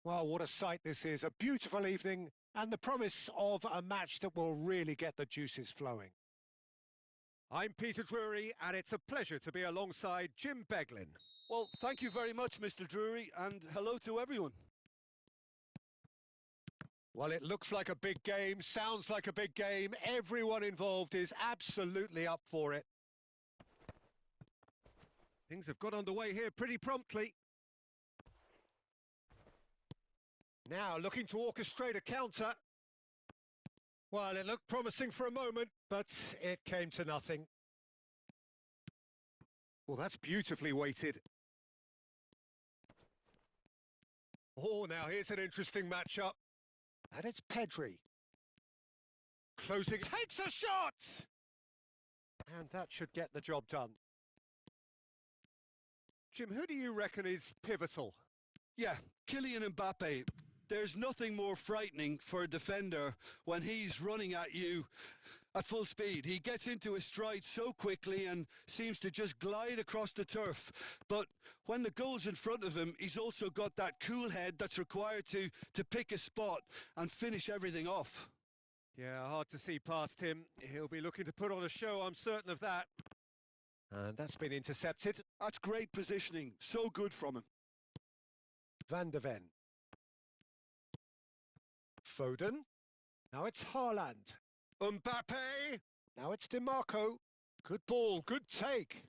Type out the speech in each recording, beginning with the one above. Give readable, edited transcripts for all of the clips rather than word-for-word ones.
Well, what a sight this is. A beautiful evening and the promise of a match that will really get the juices flowing. I'm Peter Drury, and it's a pleasure to be alongside Jim Beglin. Well, thank you very much, Mr. Drury, and hello to everyone. Well, it looks like a big game, sounds like a big game. Everyone involved is absolutely up for it. Things have got underway here pretty promptly. Now looking to orchestrate a counter. Well, it looked promising for a moment, but it came to nothing. Well, that's beautifully weighted. Oh, now here's an interesting matchup. And it's Pedri. Closing. Takes a shot! And that should get the job done. Jim, who do you reckon is pivotal? Yeah, Kylian Mbappe. There's nothing more frightening for a defender when he's running at you at full speed. He gets into his stride so quickly and seems to just glide across the turf. But when the goal's in front of him, he's also got that cool head that's required to pick a spot and finish everything off. Yeah, hard to see past him. He'll be looking to put on a show, I'm certain of that. And that's been intercepted. That's great positioning. So good from him. Van de Ven. Foden. Now it's Haaland. Mbappe! Now it's DiMarco. Good ball, good take.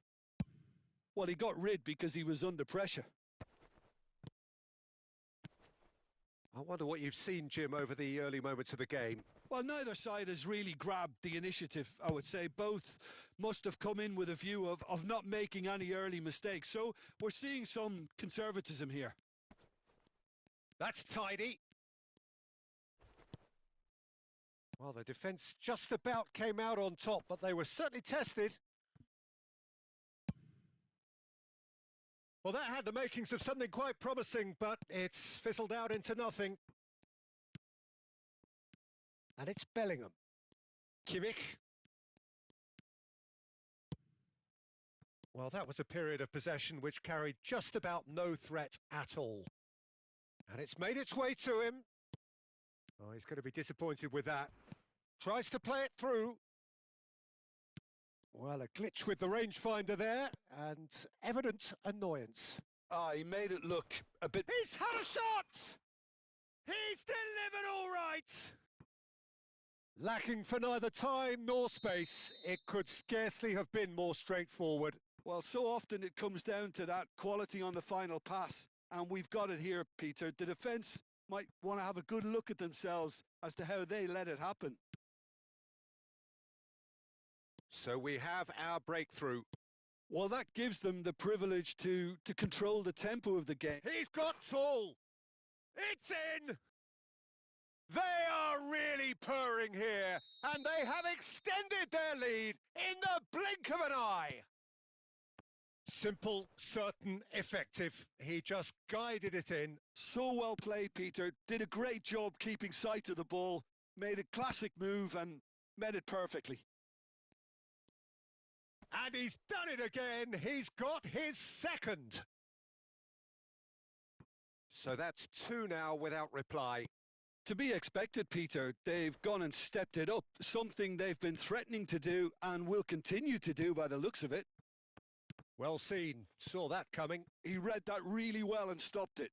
Well, he got rid because he was under pressure. I wonder what you've seen, Jim, over the early moments of the game. Well, neither side has really grabbed the initiative, I would say. Both must have come in with a view of not making any early mistakes. So we're seeing some conservatism here. That's tidy. Well, the defence just about came out on top, but they were certainly tested. Well, that had the makings of something quite promising, but it's fizzled out into nothing. And it's Bellingham. Kimmich. Well, that was a period of possession which carried just about no threat at all. And it's made its way to him. Oh, he's going to be disappointed with that. Tries to play it through. Well, a glitch with the rangefinder there, and evident annoyance. He made it look a bit... He's had a shot! He's delivered all right! Lacking for neither time nor space, it could scarcely have been more straightforward. Well, so often it comes down to that quality on the final pass, and we've got it here, Peter. The defence might want to have a good look at themselves as to how they let it happen. So we have our breakthrough. Well, that gives them the privilege to control the tempo of the game. He's got tall! It's in! They are really purring here, and they have extended their lead in the blink of an eye. Simple, certain, effective. He just guided it in. So well played, Peter. Did a great job keeping sight of the ball. Made a classic move and met it perfectly. And he's done it again. He's got his second. So that's two now without reply. To be expected, Peter. They've gone and stepped it up. Something they've been threatening to do and will continue to do by the looks of it. Well seen. Saw that coming. He read that really well and stopped it.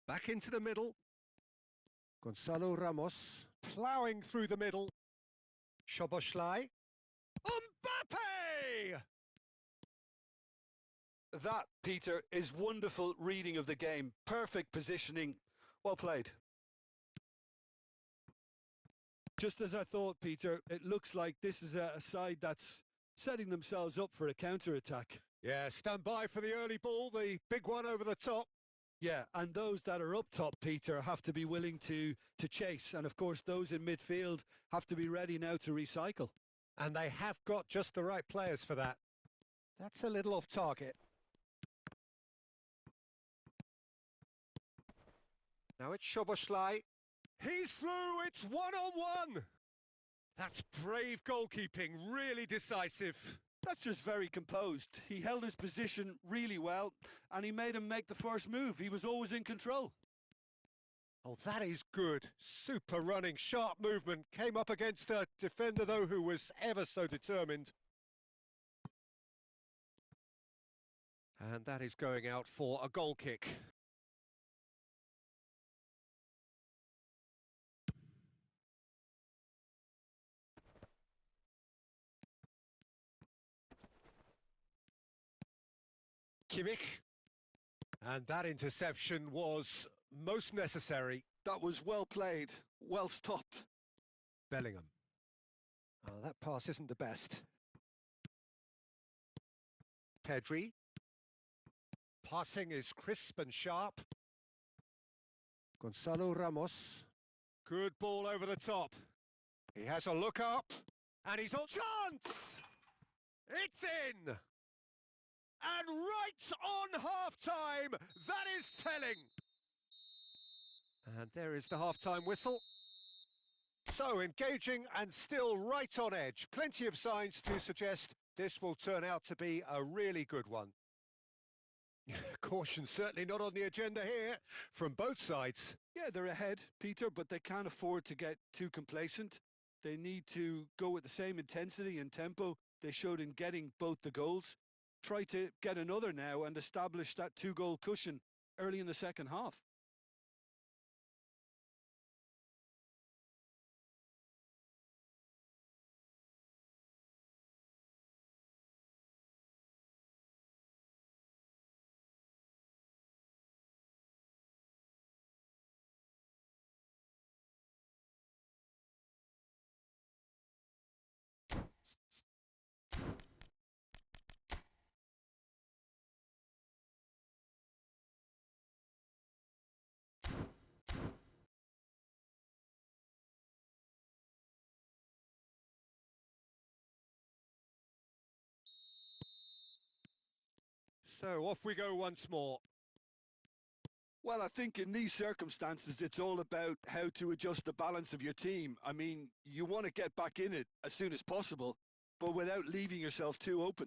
Back into the middle. Gonzalo Ramos ploughing through the middle. Szoboszlai. Mbappe! That, Peter, is wonderful reading of the game. Perfect positioning. Well played. Just as I thought, Peter, it looks like this is a side that's setting themselves up for a counter-attack. Yeah, stand by for the early ball, the big one over the top. Yeah, and those that are up top, Peter, have to be willing to chase. And, of course, those in midfield have to be ready now to recycle. And they have got just the right players for that. That's a little off target. Now it's Szoboszlai. He's through, it's one-on-one. That's brave goalkeeping, really decisive. That's just very composed. He held his position really well, and he made him make the first move. He was always in control. Oh, that is good. Super running, sharp movement. Came up against a defender, though, who was ever so determined. And that is going out for a goal kick. Kimmich. And that interception was most necessary. That was well played, well stopped. Bellingham. Oh, that pass isn't the best. Pedri. Passing is crisp and sharp. Gonzalo Ramos. Good ball over the top. He has a look up. And he's on chance! It's in! And right on half-time, that is telling! And there is the half-time whistle. So engaging and still right on edge. Plenty of signs to suggest this will turn out to be a really good one. Caution certainly not on the agenda here from both sides. Yeah, they're ahead, Peter, but they can't afford to get too complacent. They need to go with the same intensity and tempo they showed in getting both the goals. Try to get another now and establish that two-goal cushion early in the second half. So off we go once more. Well, I think in these circumstances, it's all about how to adjust the balance of your team. I mean, you want to get back in it as soon as possible, but without leaving yourself too open.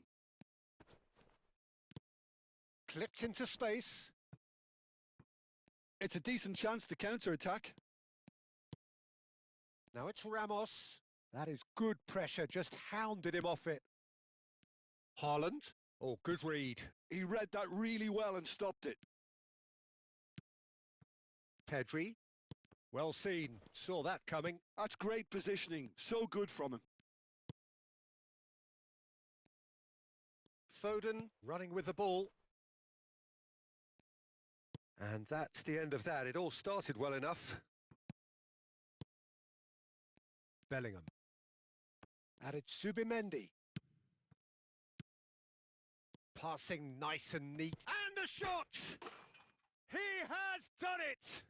Clipped into space. It's a decent chance to counter-attack. Now it's Ramos. That is good pressure, just hounded him off it. Haaland. Oh, good read. He read that really well and stopped it. Pedri. Well seen. Saw that coming. That's great positioning. So good from him. Foden running with the ball. And that's the end of that. It all started well enough. Bellingham. Added Hiucb. Passing nice and neat. And a shot! He has done it!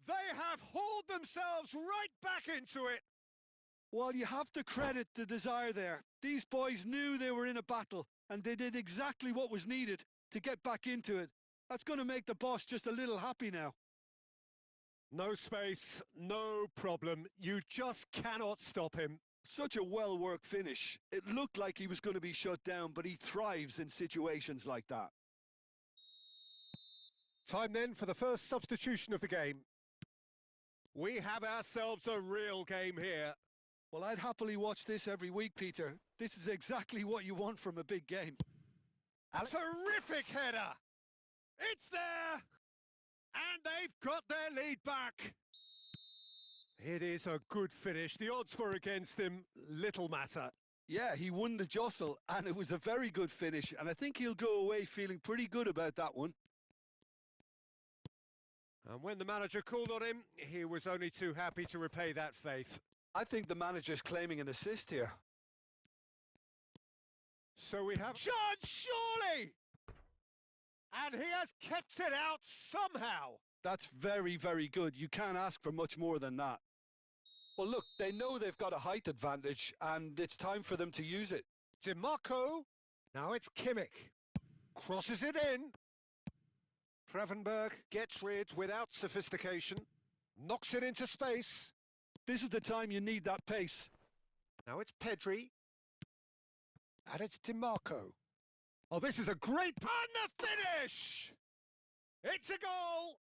They have hauled themselves right back into it! Well, you have to credit the desire there. These boys knew they were in a battle, and they did exactly what was needed to get back into it. That's going to make the boss just a little happy now. No space, no problem. You just cannot stop him. Such a well-worked finish. It looked like he was going to be shut down, but he thrives in situations like that. Time then for the first substitution of the game. We have ourselves a real game here. Well, I'd happily watch this every week, Peter. This is exactly what you want from a big game. Terrific header! It's there! And they've got their lead back. It is a good finish. The odds were against him. Little matter. Yeah, he won the jostle, and it was a very good finish, and I think he'll go away feeling pretty good about that one. And when the manager called on him, he was only too happy to repay that faith. I think the manager's claiming an assist here. So we have... Chance, surely! And he has kept it out somehow. That's very, very good. You can't ask for much more than that. Well, look, they know they've got a height advantage, and it's time for them to use it. DiMarco. Now it's Kimmich. Crosses it in. Prevenberg gets rid without sophistication. Knocks it into space. This is the time you need that pace. Now it's Pedri. And it's DiMarco. Oh, this is a great... And the finish! It's a goal!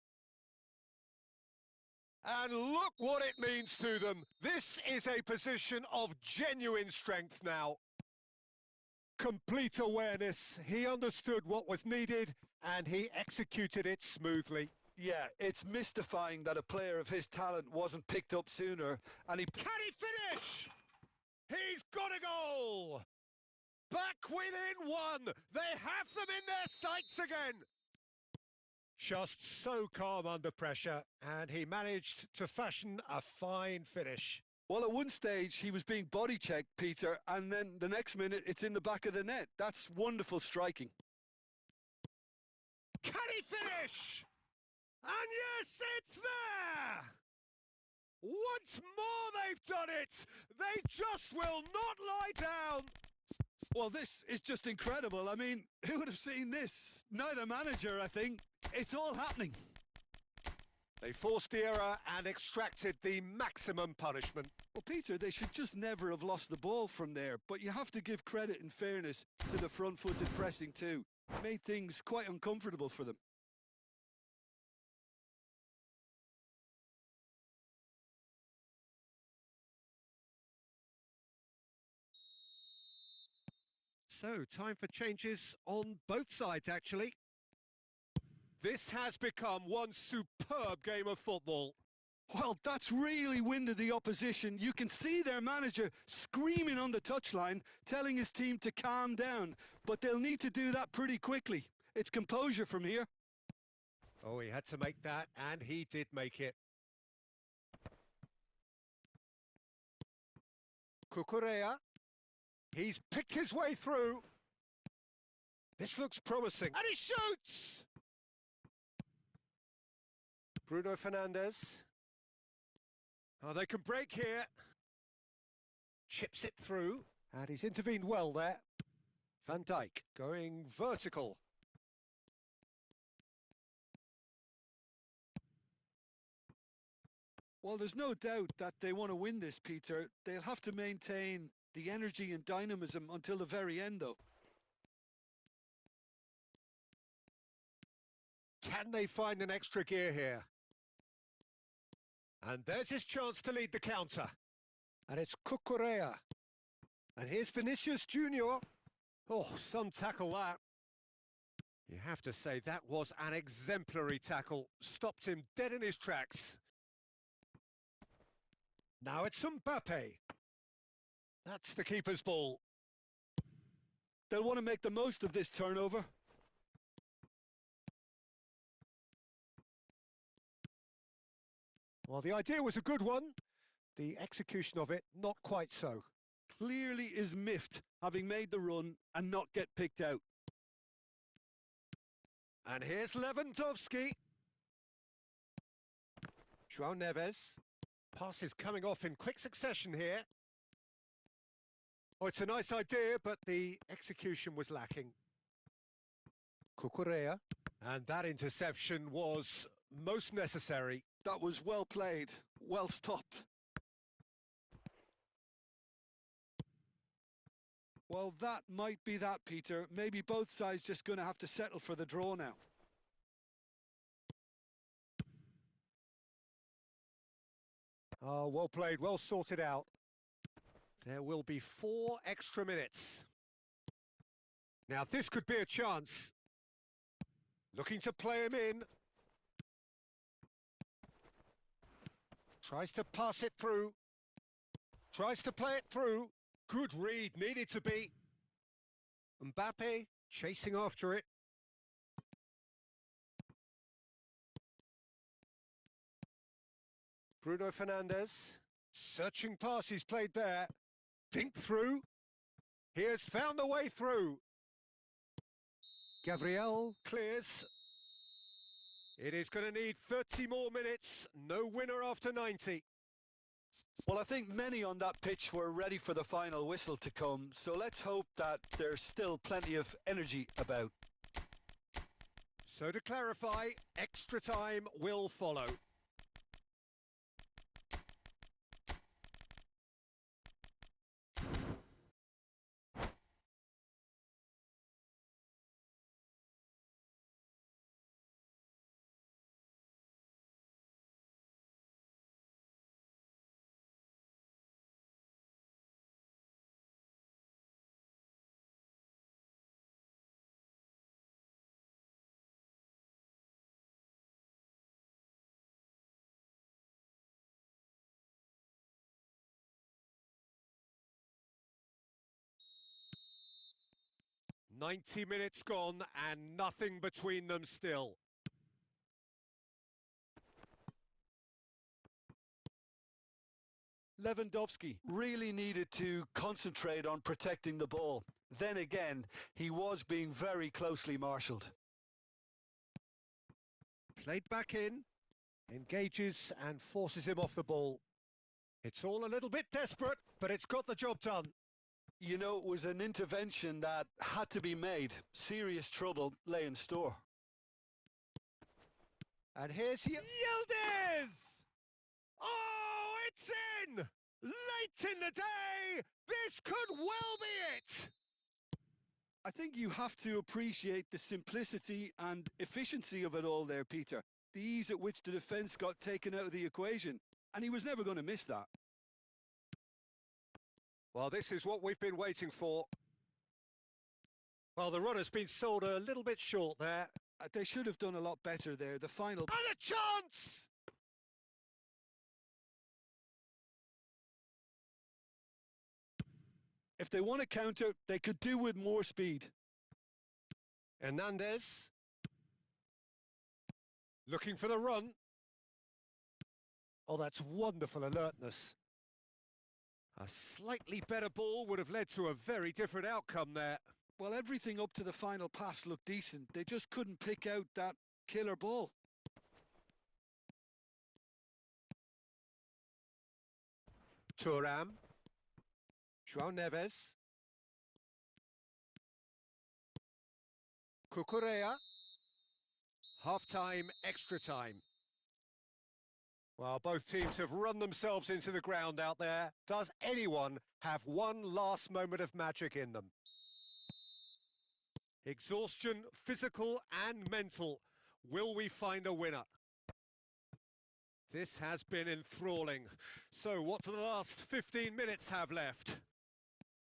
And look what it means to them. This is a position of genuine strength now. Complete awareness. He understood what was needed and he executed it smoothly. Yeah, it's mystifying that a player of his talent wasn't picked up sooner, and he... Can he finish? He's got a goal! Back within one! They have them in their sights again! Just so calm under pressure, and he managed to fashion a fine finish. Well, at one stage, he was being body-checked, Peter, and then the next minute, it's in the back of the net. That's wonderful striking. Can he finish? And yes, it's there! Once more they've done it! They just will not lie down! Well, this is just incredible. I mean, who would have seen this? Neither manager, I think. It's all happening. They forced the error and extracted the maximum punishment. Well, Peter, they should just never have lost the ball from there, but you have to give credit and fairness to the front-footed pressing too. It made things quite uncomfortable for them. So, time for changes on both sides, actually. This has become one superb game of football. Well, that's really winded the opposition. You can see their manager screaming on the touchline, telling his team to calm down. But they'll need to do that pretty quickly. It's composure from here. Oh, he had to make that, and he did make it. Cucurella. He's picked his way through. This looks promising. And he shoots! Bruno Fernandes. Oh, they can break here. Chips it through. And he's intervened well there. Van Dijk going vertical. Well, there's no doubt that they want to win this, Peter. They'll have to maintain the energy and dynamism until the very end, though. Can they find an extra gear here? And there's his chance to lead the counter. And it's Cucurella. And here's Vinicius Junior. Oh, some tackle that. You have to say that was an exemplary tackle. Stopped him dead in his tracks. Now it's Mbappe. That's the keeper's ball. They'll want to make the most of this turnover. Well, the idea was a good one. The execution of it, not quite so. Clearly is miffed, having made the run and not get picked out. And here's Lewandowski. João Neves. Pass is coming off in quick succession here. Oh, it's a nice idea, but the execution was lacking. Cucurella. And that interception was most necessary. That was well played, well stopped. Well, that might be that, Peter. Maybe both sides just going to have to settle for the draw now. Oh, well played, well sorted out. There will be 4 extra minutes. Now, this could be a chance. Looking to play him in. Tries to pass it through. Tries to play it through. Good read, needed to be. Mbappe chasing after it. Bruno Fernandes. Searching pass he's played there. Dink through. He has found the way through. Gabriel clears. It is going to need 30 more minutes. No winner after 90. Well, I think many on that pitch were ready for the final whistle to come, so let's hope that there's still plenty of energy about. So to clarify, extra time will follow. 90 minutes gone and nothing between them still. Lewandowski really needed to concentrate on protecting the ball. Then again, he was being very closely marshalled. Played back in, engages and forces him off the ball. It's all a little bit desperate, but it's got the job done. You know, it was an intervention that had to be made. Serious trouble lay in store. And here's Yildiz! Oh, it's in! Late in the day! This could well be it! I think you have to appreciate the simplicity and efficiency of it all there, Peter. The ease at which the defence got taken out of the equation. And he was never going to miss that. Well, this is what we've been waiting for. Well, the run has been sold a little bit short there. They should have done a lot better there. The final... And a chance! If they want to counter, they could do with more speed. Hernandez. Looking for the run. Oh, that's wonderful alertness. A slightly better ball would have led to a very different outcome there. Well, everything up to the final pass looked decent. They just couldn't pick out that killer ball. Thuram. João Neves. Cucurella. Half-time, extra time. Well, both teams have run themselves into the ground out there. Does anyone have one last moment of magic in them? Exhaustion, physical and mental. Will we find a winner? This has been enthralling. So what do the last 15 minutes have left?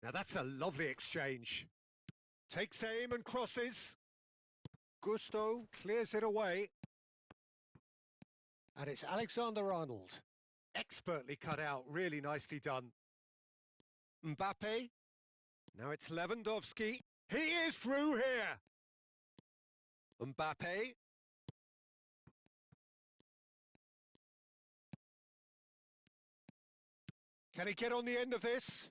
Now that's a lovely exchange. Takes aim and crosses. Gusto clears it away. And it's Alexander-Arnold. Expertly cut out, really nicely done. Mbappe. Now it's Lewandowski. He is through here. Mbappe. Can he get on the end of this?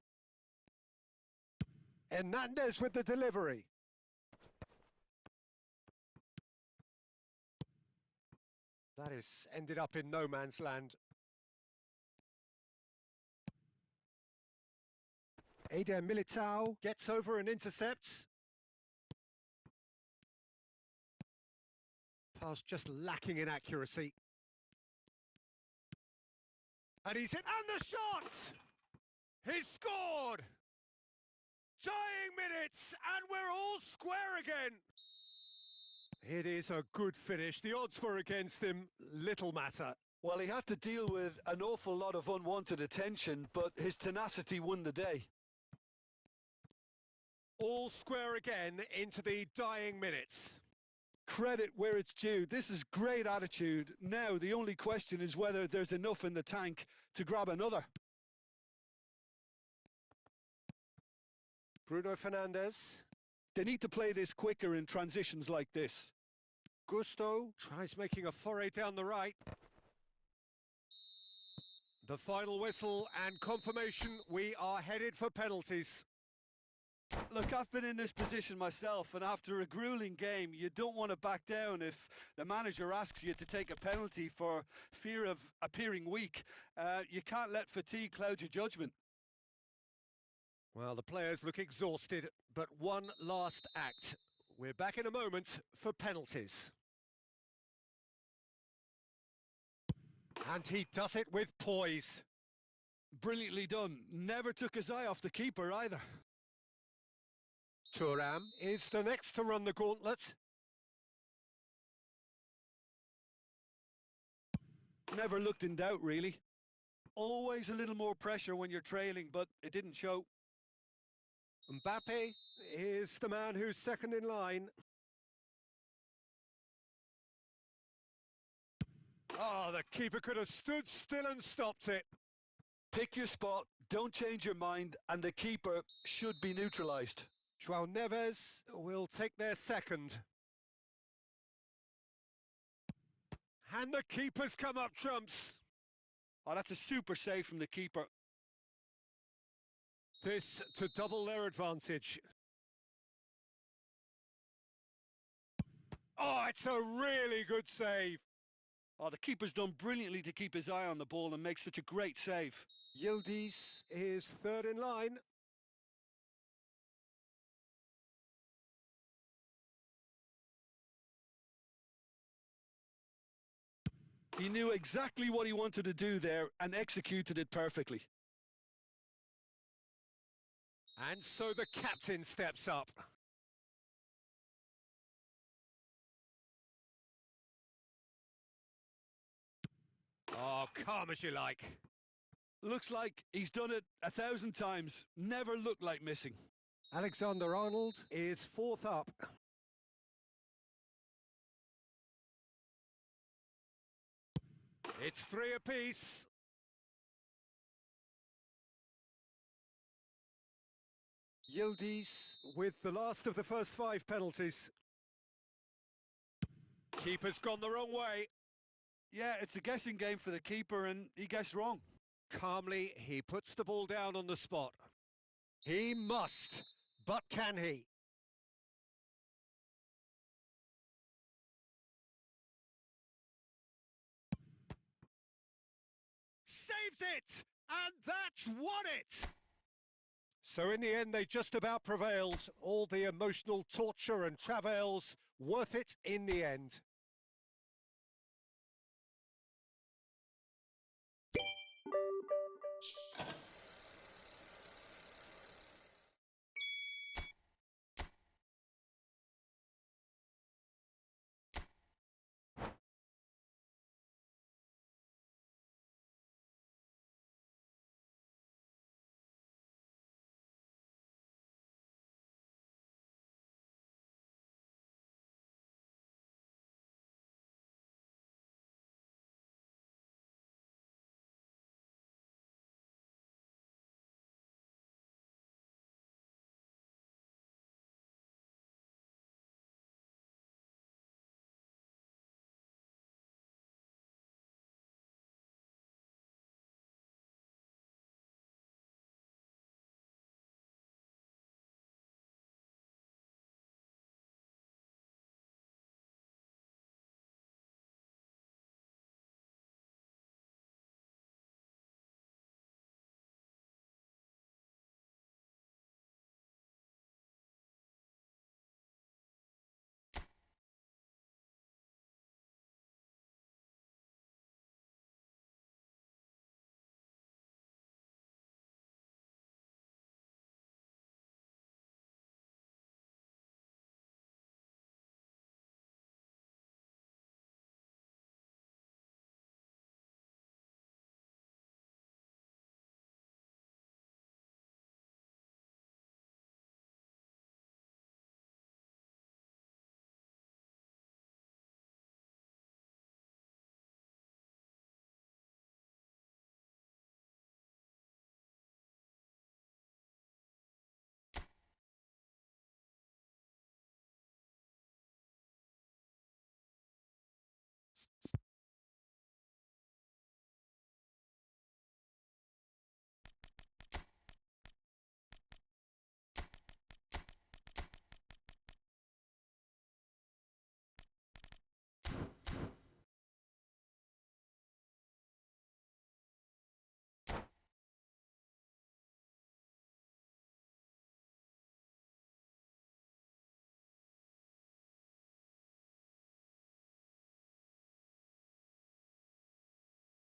Hernandez with the delivery. That has ended up in no man's land. Eder Militao gets over and intercepts. Pass just lacking in accuracy. And he's hit, and the shot! He's scored! Dying minutes, and we're all square again. It is a good finish. The odds were against him, little matter. Well, he had to deal with an awful lot of unwanted attention, but his tenacity won the day. All square again into the dying minutes. Credit where it's due. This is great attitude. Now, the only question is whether there's enough in the tank to grab another. Bruno Fernandes. They need to play this quicker in transitions like this. Gusto tries making a foray down the right. The final whistle and confirmation, we are headed for penalties. Look, I've been in this position myself, and after a grueling game, you don't want to back down if the manager asks you to take a penalty for fear of appearing weak. You can't let fatigue cloud your judgment. Well, the players look exhausted, but one last act. We're back in a moment for penalties. And he does it with poise. Brilliantly done. Never took his eye off the keeper either. Thuram is the next to run the gauntlet. Never looked in doubt, really. Always a little more pressure when you're trailing, but it didn't show. Mbappe is the man who's second in line. Oh, the keeper could have stood still and stopped it. Pick your spot, don't change your mind, and the keeper should be neutralised. João Neves will take their second. And the keeper's come up trumps. Oh, that's a super save from the keeper. This to double their advantage. Oh, it's a really good save. Oh, the keeper's done brilliantly to keep his eye on the ball and make such a great save. Yildiz Is third in line. He knew exactly what he wanted to do there and executed it perfectly. And so the captain steps up. Oh, calm as you like. Looks like he's done it 1,000 times. Never looked like missing. Alexander-Arnold Is fourth up. It's three apiece. Yildiz With the last of the first 5 penalties. Keeper's gone the wrong way. Yeah, it's a guessing game for the keeper and he guessed wrong. Calmly, he puts the ball down on the spot. He must, but can he? Saves it! And that's won it! So in the end, they just about prevailed. All the emotional torture and travails, worth it in the end.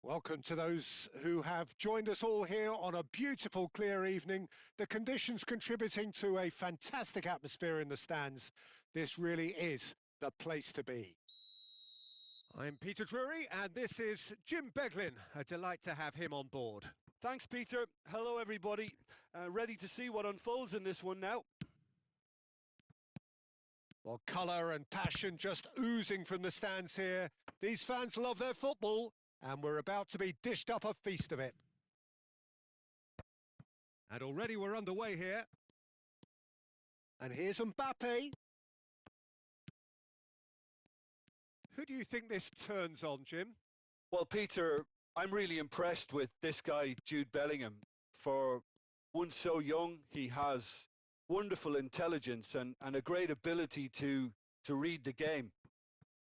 Welcome to those who have joined us all here on a beautiful, clear evening. The conditions contributing to a fantastic atmosphere in the stands. This really is the place to be. I'm Peter Drury, and this is Jim Beglin. A delight to have him on board. Thanks, Peter. Hello, everybody. Ready to see what unfolds in this one now. Well, colour and passion just oozing from the stands here. These fans love their football, and we're about to be dished up a feast of it. And already we're underway here. And here's Mbappe. Who do you think this turns on, Jim? Well, Peter, I'm really impressed with this guy, Jude Bellingham. For one so young, he has wonderful intelligence and a great ability to read the game.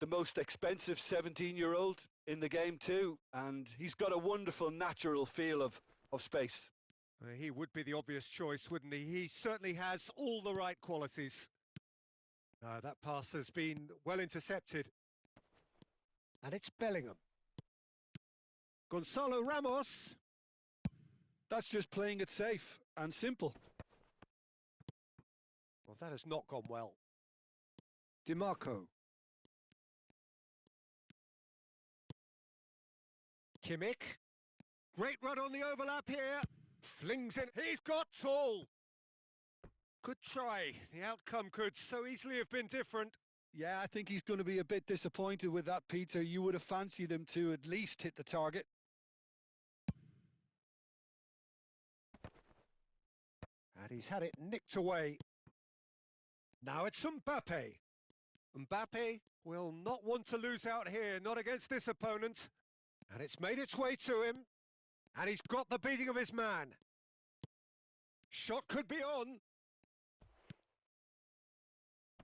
The most expensive 17-year-old in the game too, and he's got a wonderful natural feel of space. He would be the obvious choice, wouldn't he? He certainly has all the right qualities. That pass has been well intercepted. And it's Bellingham. Gonzalo Ramos. That's just playing it safe and simple. Well, that has not gone well. DiMarco. Kimmich. Great run on the overlap here. Flings it. He's got tall. Good try. The outcome could so easily have been different. Yeah, I think he's going to be a bit disappointed with that, Peter. You would have fancied him to at least hit the target. And he's had it nicked away. Now it's Mbappe. Mbappe will not want to lose out here, not against this opponent. And it's made its way to him. And he's got the beating of his man. Shot could be on.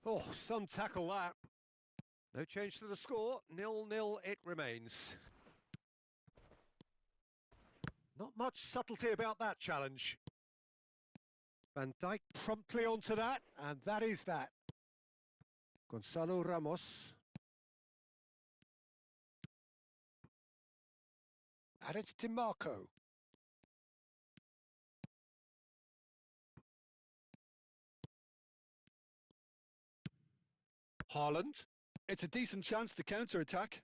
Oh, some tackle that. No change to the score. 0-0 it remains. Not much subtlety about that challenge. Van Dijk promptly onto that, and that is that. Gonzalo Ramos. And it's DiMarco. Haaland. It's a decent chance to counter-attack.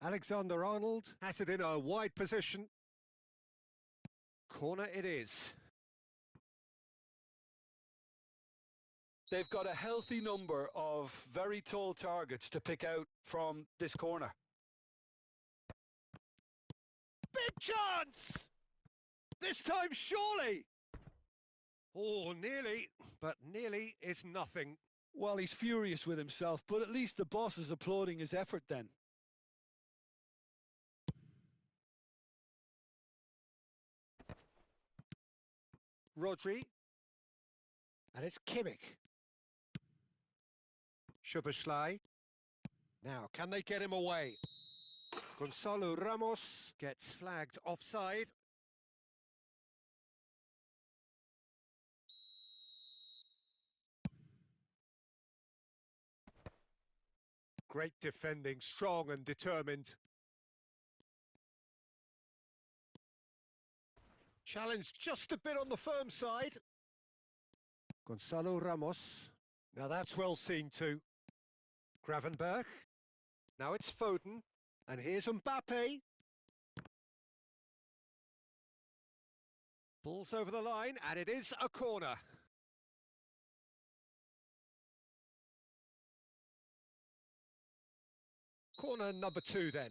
Alexander-Arnold has it in a wide position. Corner it is. They've got a healthy number of very tall targets to pick out from this corner. Big chance! This time, surely! Oh, nearly, but nearly is nothing. Well, he's furious with himself, but at least the boss is applauding his effort then. Rodri. And it's Kimmich. Szoboszlai. Now, can they get him away? Gonzalo Ramos gets flagged offside. Great defending, strong and determined. Challenge just a bit on the firm side. Gonzalo Ramos. Now that's well seen too. Gravenberch. Now it's Foden. And here's Mbappe. Ball's over the line, and it is a corner. Corner number 2 then.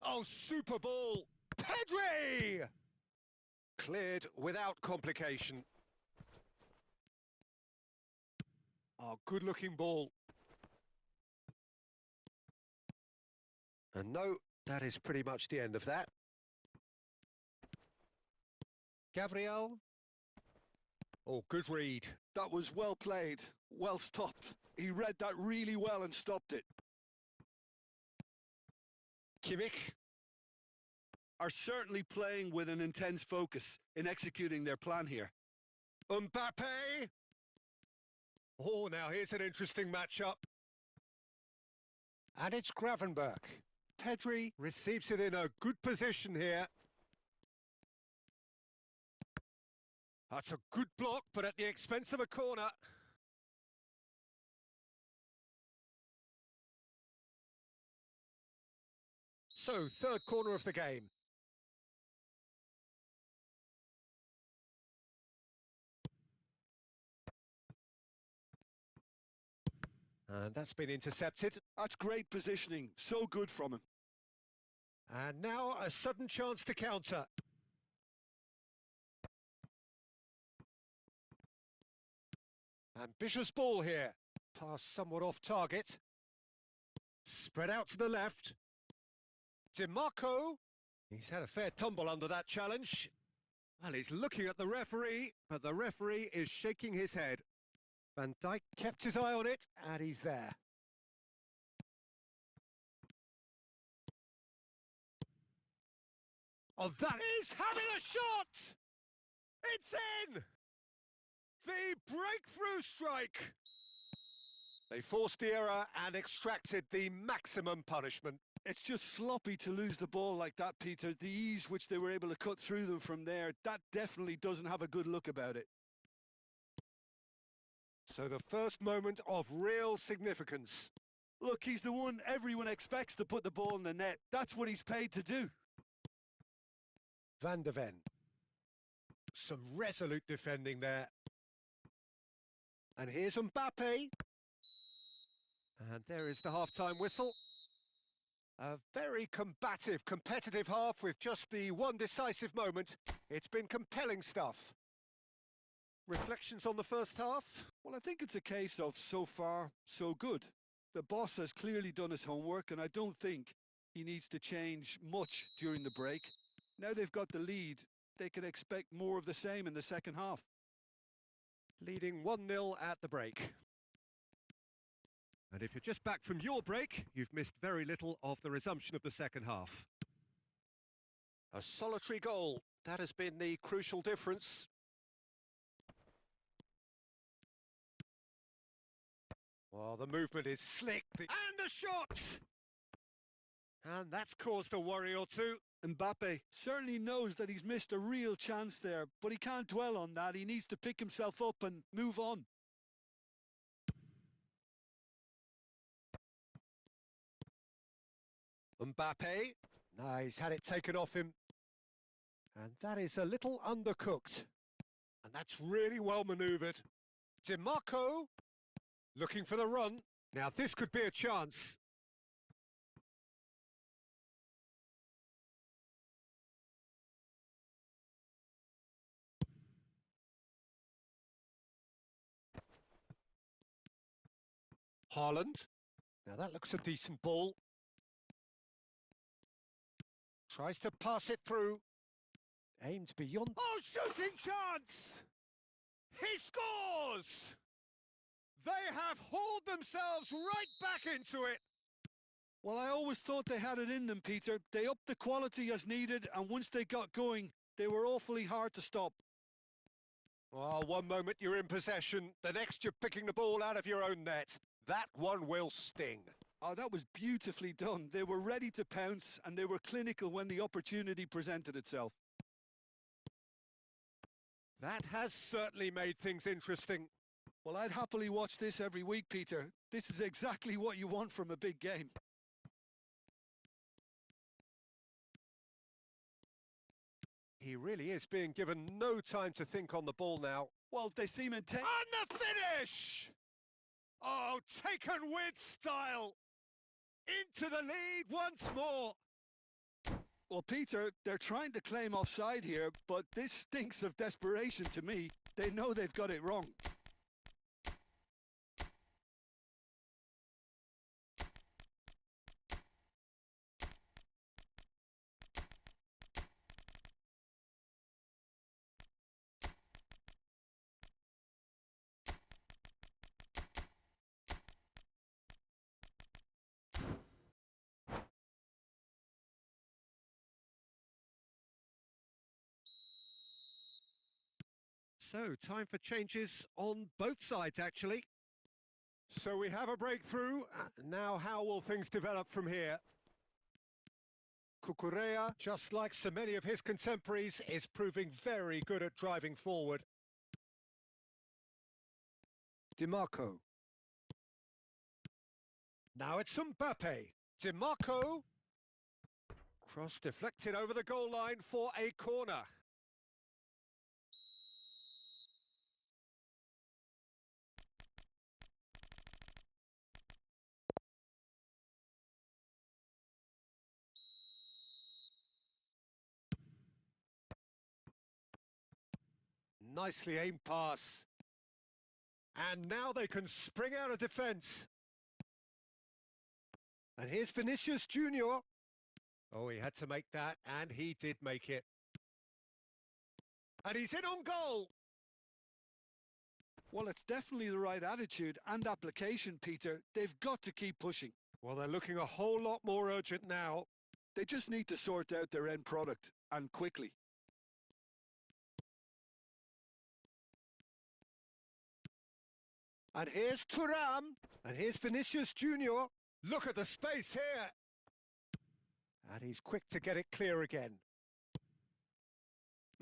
Oh, super ball! Pedri! Cleared without complication. Oh, good-looking ball. And no, that is pretty much the end of that. Gabriel. Oh, good read. That was well played, well stopped. He read that really well and stopped it. Kimmich. Are certainly playing with an intense focus in executing their plan here. Mbappe. Oh, now here's an interesting matchup. And it's Gravenberch. Pedri receives it in a good position here. That's a good block, but at the expense of a corner. So, third corner of the game. And that's been intercepted. That's great positioning. So good from him. And now a sudden chance to counter. Ambitious ball here. Pass somewhat off target. Spread out to the left. DiMarco. He's had a fair tumble under that challenge. Well, he's looking at the referee, but the referee is shaking his head. Van Dijk kept his eye on it, and he's there. Oh, that is having a shot! It's in! The breakthrough strike! They forced the error and extracted the maximum punishment. It's just sloppy to lose the ball like that, Peter. The ease which they were able to cut through them from there, that definitely doesn't have a good look about it. So the first moment of real significance. Look, he's the one everyone expects to put the ball in the net. That's what he's paid to do. Van de Ven. Some resolute defending there. And here's Mbappe. And there is the half-time whistle. A very combative, competitive half with just the one decisive moment. It's been compelling stuff. Reflections on the first half? Well, I think it's a case of so far, so good. The boss has clearly done his homework, and I don't think he needs to change much during the break. Now they've got the lead, they can expect more of the same in the second half. Leading 1-0 at the break. And if you're just back from your break, you've missed very little of the resumption of the second half. A solitary goal. That has been the crucial difference. Well, the movement is slick. And a shot! And that's caused a worry or two. Mbappe certainly knows that he's missed a real chance there, but he can't dwell on that. He needs to pick himself up and move on. Mbappe. No, he's had it taken off him. And that is a little undercooked. And that's really well manoeuvred. DiMarco. Looking for the run. Now this could be a chance. Haaland. Now that looks a decent ball. Tries to pass it through. Aimed beyond. Oh, shooting chance! He scores! They have hauled themselves right back into it. Well, I always thought they had it in them, Peter. They upped the quality as needed, and once they got going, they were awfully hard to stop. Well, one moment you're in possession, the next you're picking the ball out of your own net. That one will sting. Oh, that was beautifully done. They were ready to pounce, and they were clinical when the opportunity presented itself. That has certainly made things interesting. Well, I'd happily watch this every week, Peter. This is exactly what you want from a big game. He really is being given no time to think on the ball now. Well, they seem intent. And the finish! Oh, taken with style! Into the lead once more! Well, Peter, they're trying to claim offside here, but this stinks of desperation to me. They know they've got it wrong. So, time for changes on both sides, actually. So we have a breakthrough. Now how will things develop from here? Cucurella, just like so many of his contemporaries, is proving very good at driving forward. DiMarco. Now it's Mbappe. DiMarco. Cross deflected over the goal line for a corner. Nicely aimed pass. And now they can spring out of defence. And here's Vinicius Junior. Oh, he had to make that, and he did make it. And he's in on goal. Well, it's definitely the right attitude and application, Peter. They've got to keep pushing. Well, they're looking a whole lot more urgent now. They just need to sort out their end product, and quickly. And here's Thuram. And here's Vinicius Junior. Look at the space here. And he's quick to get it clear again.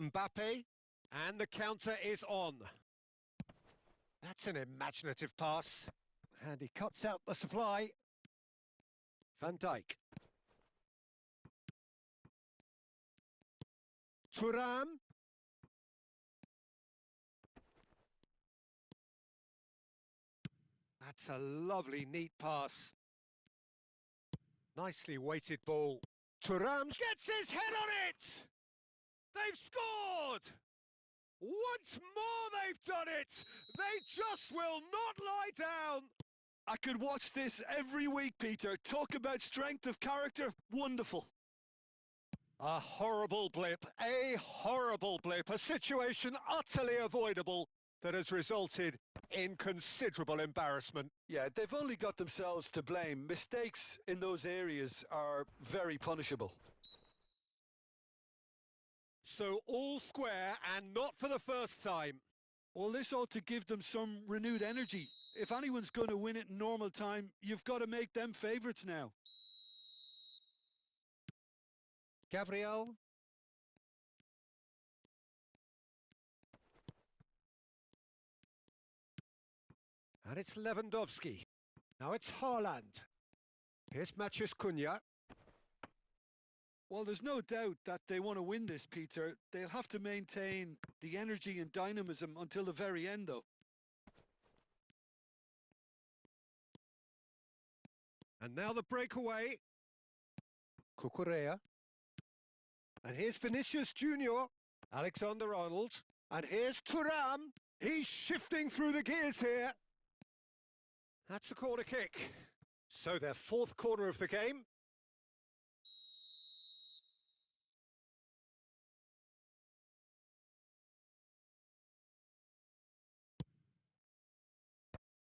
Mbappe. And the counter is on. That's an imaginative pass. And he cuts out the supply. Van Dijk. Thuram. That's a lovely, neat pass. Nicely weighted ball. Thuram gets his head on it! They've scored! Once more they've done it! They just will not lie down! I could watch this every week, Peter. Talk about strength of character. Wonderful. A horrible blip, a situation utterly avoidable that has resulted in considerable embarrassment. Yeah, they've only got themselves to blame. Mistakes in those areas are very punishable. So all square, and not for the first time. Well, this ought to give them some renewed energy. If anyone's going to win it in normal time, you've got to make them favourites now. Gabriel. And it's Lewandowski. Now it's Haaland. Here's Matheus Cunha. Well, there's no doubt that they want to win this, Peter. They'll have to maintain the energy and dynamism until the very end, though. And now the breakaway. Cucurella. And here's Vinicius Junior. Alexander-Arnold. And here's Thuram. He's shifting through the gears here. That's a corner kick. So their fourth corner of the game.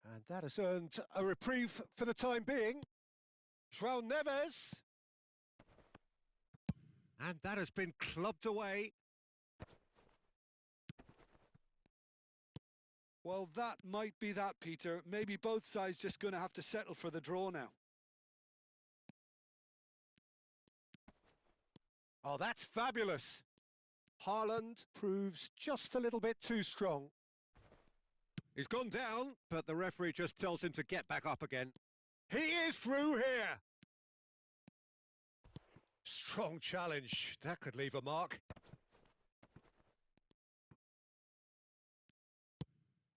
And that has earned a reprieve for the time being. João Neves. And that has been clubbed away. Well, that might be that, Peter. Maybe both sides just going to have to settle for the draw now. Oh, that's fabulous. Haaland proves just a little bit too strong. He's gone down, but the referee just tells him to get back up again. He is through here. Strong challenge. That could leave a mark.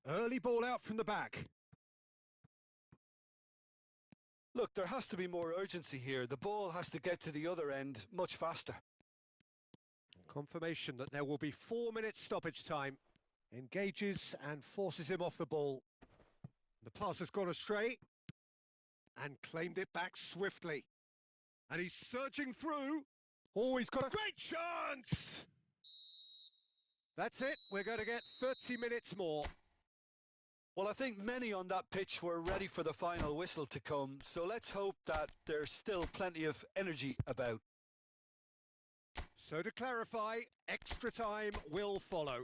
Early ball out from the back. Look, there has to be more urgency here. The ball has to get to the other end much faster. Confirmation that there will be 4 minutes stoppage time. Engages and forces him off the ball. The pass has gone astray and claimed it back swiftly. And he's surging through. Oh, he's got a great chance! That's it. We're going to get 30 minutes more. Well, I think many on that pitch were ready for the final whistle to come, so let's hope that there's still plenty of energy about. So to clarify, extra time will follow.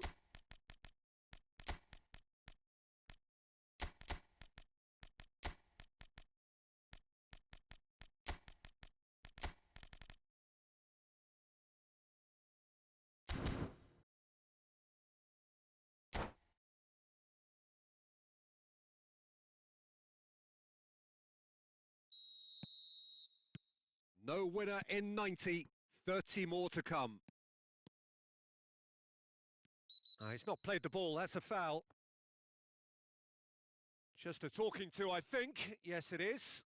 No winner in 90, 30 more to come. He's not played the ball, that's a foul. Just a talking to, I think. Yes, it is.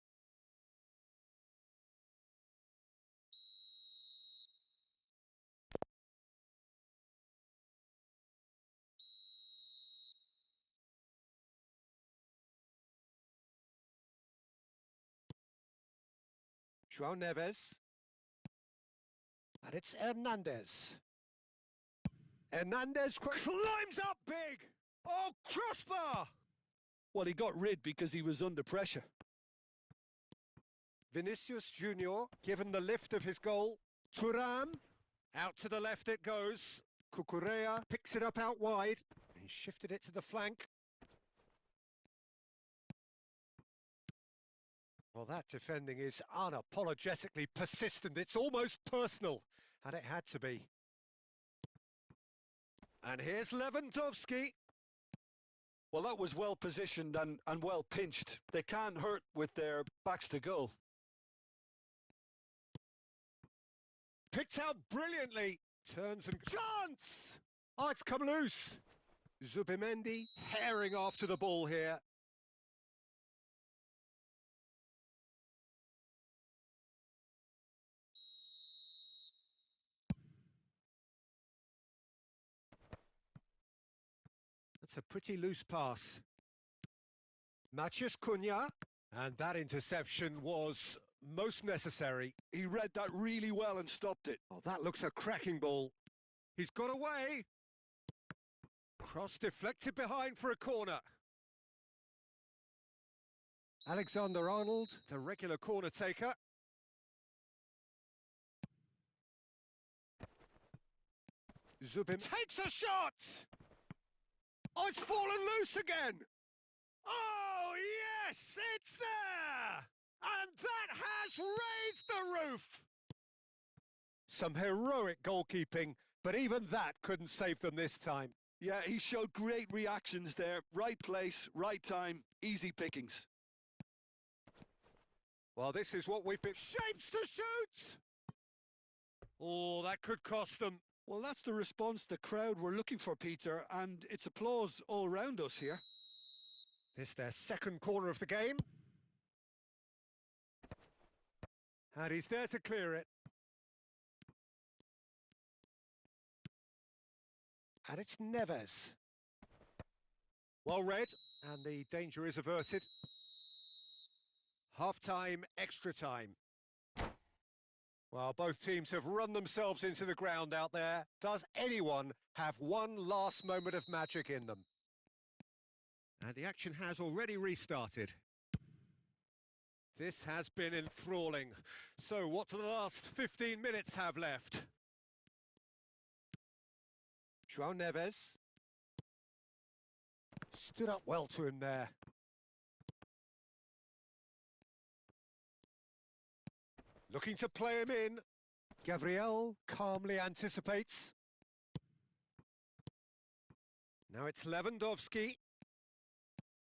João Neves. And it's Hernandez. Hernandez climbs up big! Oh, crossbar! Well, he got rid because he was under pressure. Vinicius Junior given the lift of his goal. Thuram, out to the left it goes. Cucurella picks it up out wide. He shifted it to the flank. Well, that defending is unapologetically persistent. It's almost personal, and it had to be. And here's Lewandowski. Well, that was well positioned and well pinched. They can't hurt with their backs to goal. Picked out brilliantly. Turns and chance! Oh, it's come loose. Zubimendi herring after the ball here. That's a pretty loose pass. Matheus Cunha, and that interception was most necessary. He read that really well and stopped it. Oh, that looks a cracking ball. He's got away. Cross deflected behind for a corner. Alexander-Arnold, the regular corner taker. Zubin takes a shot! Oh, it's fallen loose again! Oh, yes, it's there! And that has raised the roof! Some heroic goalkeeping, but even that couldn't save them this time. Yeah, he showed great reactions there. Right place, right time, easy pickings. Well, this is what we've been... Shapes to shoot! Oh, that could cost them. Well, that's the response the crowd were looking for, Peter, and it's applause all around us here. This their second corner of the game. And he's there to clear it. And it's Neves. Well read, and the danger is averted. Half-time, extra time. Well, both teams have run themselves into the ground out there. Does anyone have one last moment of magic in them? And the action has already restarted. This has been enthralling. So what do the last 15 minutes have left? João Neves. Stood up well to him there. Looking to play him in. Gabriel calmly anticipates. Now it's Lewandowski.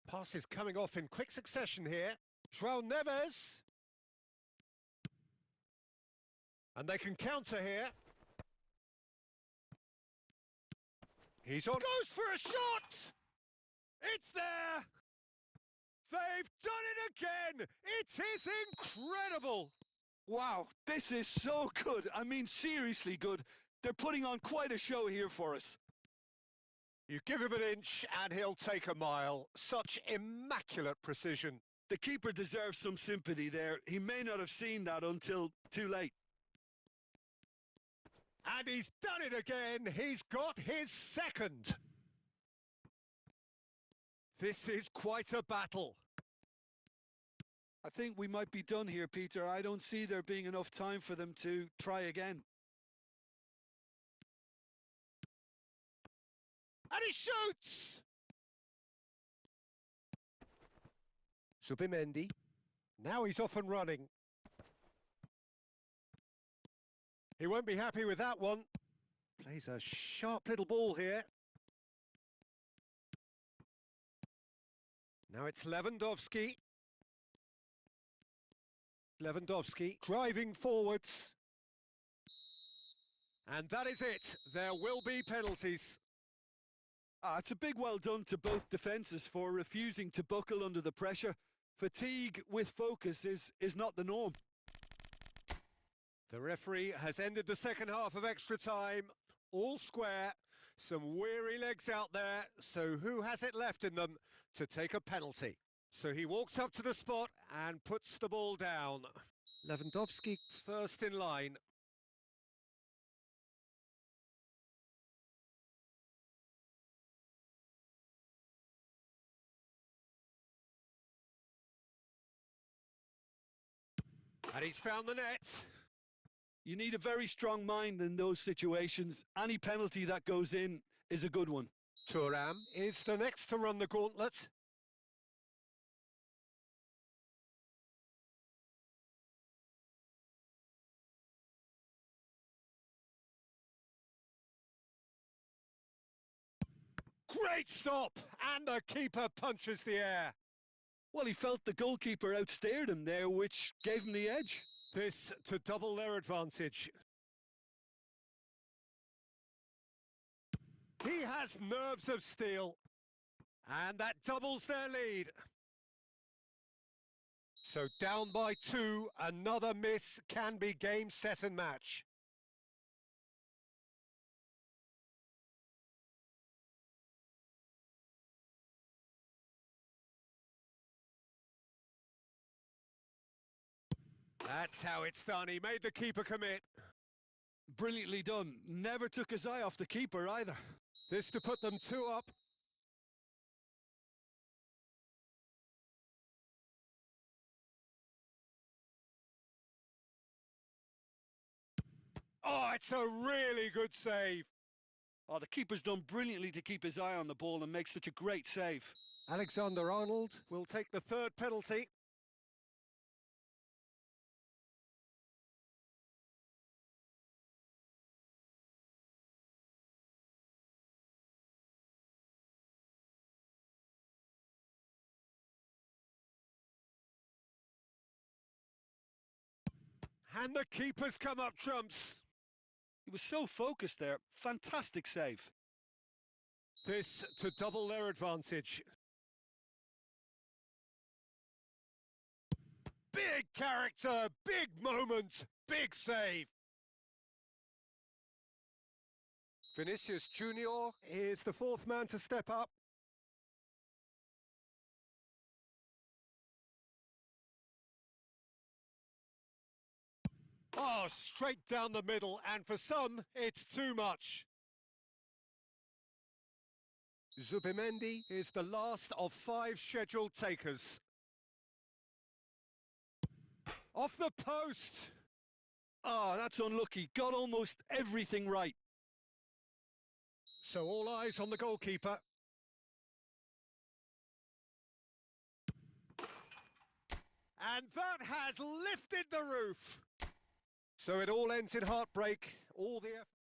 Pass is coming off in quick succession here. João Neves. And they can counter here. He's on. Goes for a shot! It's there! They've done it again! It is incredible! Wow, this is so good. I mean, seriously good. They're putting on quite a show here for us. You give him an inch and he'll take a mile. Such immaculate precision. The keeper deserves some sympathy there. He may not have seen that until too late. And he's done it again. He's got his second. This is quite a battle. I think we might be done here, Peter. I don't see there being enough time for them to try again. And he shoots! Zubimendi. Now he's off and running. He won't be happy with that one. Plays a sharp little ball here. Now it's Lewandowski. Lewandowski driving forwards. And that is it. There will be penalties. It's a big well done to both defences for refusing to buckle under the pressure. Fatigue with focus is not the norm. The referee has ended the second half of extra time. All square. Some weary legs out there. So who has it left in them to take a penalty? So he walks up to the spot and puts the ball down. Lewandowski first in line. And he's found the net. You need a very strong mind in those situations. Any penalty that goes in is a good one. Thuram is the next to run the gauntlet. Great stop! And the keeper punches the air. Well, he felt the goalkeeper outsteered him there, which gave him the edge. This to double their advantage. He has nerves of steel. And that doubles their lead. So down by 2, another miss can be game, set and match. That's how it's done. He made the keeper commit. Brilliantly done. Never took his eye off the keeper either. This to put them 2 up. Oh, it's a really good save. Oh, the keeper's done brilliantly to keep his eye on the ball and make such a great save. Alexander-Arnold will take the 3rd penalty. And the keeper's come up trumps. He was so focused there. Fantastic save. This to double their advantage. Big character, big moment, big save. Vinicius Junior is the 4th man to step up. Oh, straight down the middle, and for some, it's too much. Zubimendi is the last of 5 scheduled takers. Off the post! Oh, that's unlucky. Got almost everything right. So all eyes on the goalkeeper. And that has lifted the roof. So it all ends in heartbreak. All the effort.